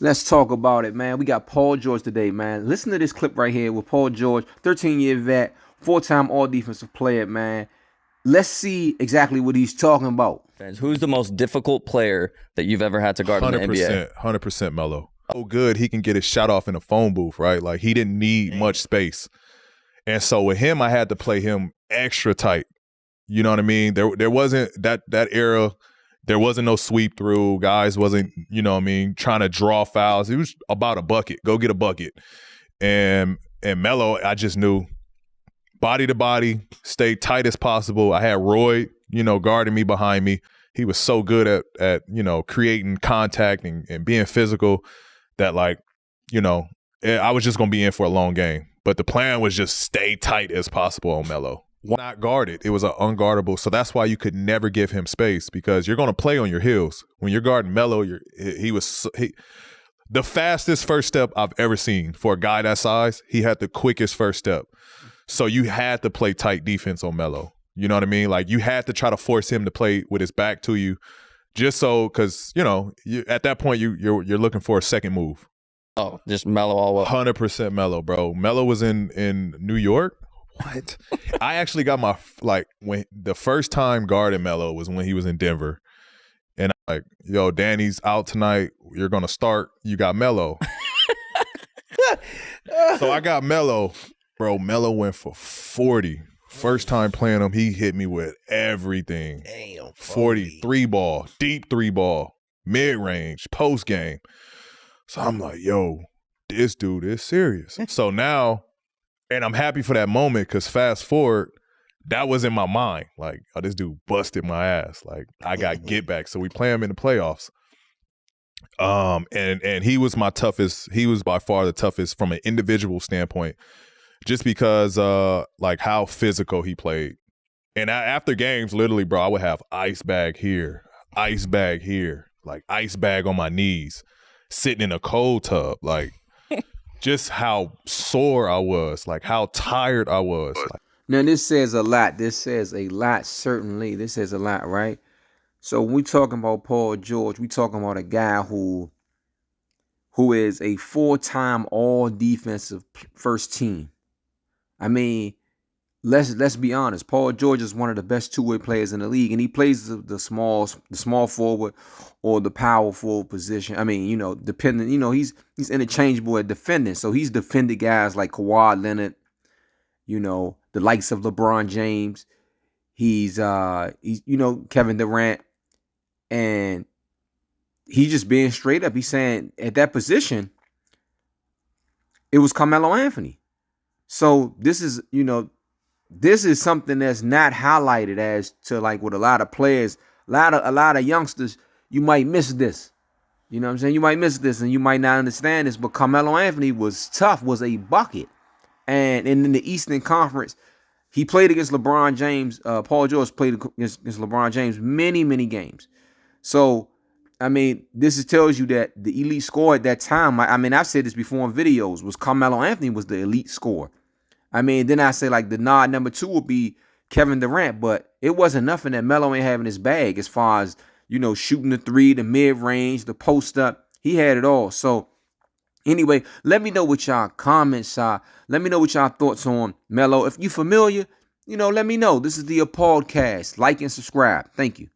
Let's talk about it, man. We got Paul George today, man. Listen to this clip right here with Paul George, 13-year vet, four-time all-defensive player, man. Let's see exactly what he's talking about. Who's the most difficult player that you've ever had to guard in the NBA? 100% Melo. So good he can get his shot off in a phone booth, right? Like he didn't need much space. And so with him, I had to play him extra tight. You know what I mean? There wasn't that era. There wasn't no sweep through. Guys wasn't, you know what I mean, trying to draw fouls. It was about a bucket. Go get a bucket. And Melo, I just knew body to body, stay tight as possible. I had Roy, guarding me behind me. He was so good at creating contact and being physical that I was just going to be in for a long game. But the plan was just stay tight as possible on Melo. Not guarded. It was an unguardable. So that's why you could never give him space, because you're going to play on your heels. When you're guarding Melo, he was the fastest first step I've ever seen for a guy that size. He had the quickest first step. So you had to play tight defense on Melo. You know what I mean? Like you had to try to force him to play with his back to you, just so, because at that point you're looking for a second move. Oh, just Melo all up. 100% Melo, bro. Melo was in New York. What? I actually got when the first time guarding Melo was when he was in Denver. And I'm like, yo, Danny's out tonight. You're going to start. You got Melo. So I got Melo. Bro, Melo went for 40. First time playing him, he hit me with everything. Damn, 40, three ball, deep three ball, mid-range, post-game. So I'm like, yo, this dude is serious. So now, and I'm happy for that moment, because fast forward, that was in my mind. Like, oh, this dude busted my ass. Like, I got get back. So we play him in the playoffs. And he was my toughest. He was by far the toughest from an individual standpoint, just because how physical he played. And after games, literally, bro, I would have ice bag here, like ice bag on my knees, sitting in a cold tub, like just how sore I was, like how tired I was. Now, this says a lot. This says a lot, certainly. This says a lot, right? So when we talking about Paul George, we talking about a guy who is a four-time all-defensive first team. I mean, let's be honest. Paul George is one of the best two-way players in the league, and he plays the small forward or the power forward position. I mean, depending, he's interchangeable at defending. So he's defended guys like Kawhi Leonard, the likes of LeBron James. He's Kevin Durant, and he's just being straight up. He's saying at that position, it was Carmelo Anthony. So this is something that's not highlighted as to like with a lot of players, a lot of youngsters. You might miss this. You know what I'm saying? You might miss this and you might not understand this, but Carmelo Anthony was tough, was a bucket. And in the Eastern Conference, he played against LeBron James. Paul George played against LeBron James many, many games. So, I mean, this tells you that the elite scorer at that time, I mean, I've said this before in videos, was Carmelo Anthony was the elite scorer. I mean, then I say like the nod number two would be Kevin Durant, but it wasn't nothing that Melo ain't having his bag as far as, shooting the three, the mid-range, the post-up. He had it all. So, anyway, let me know what y'all comments are. Let me know what y'all thoughts on Melo. If you familiar, let me know. This is the podcast. Like and subscribe. Thank you.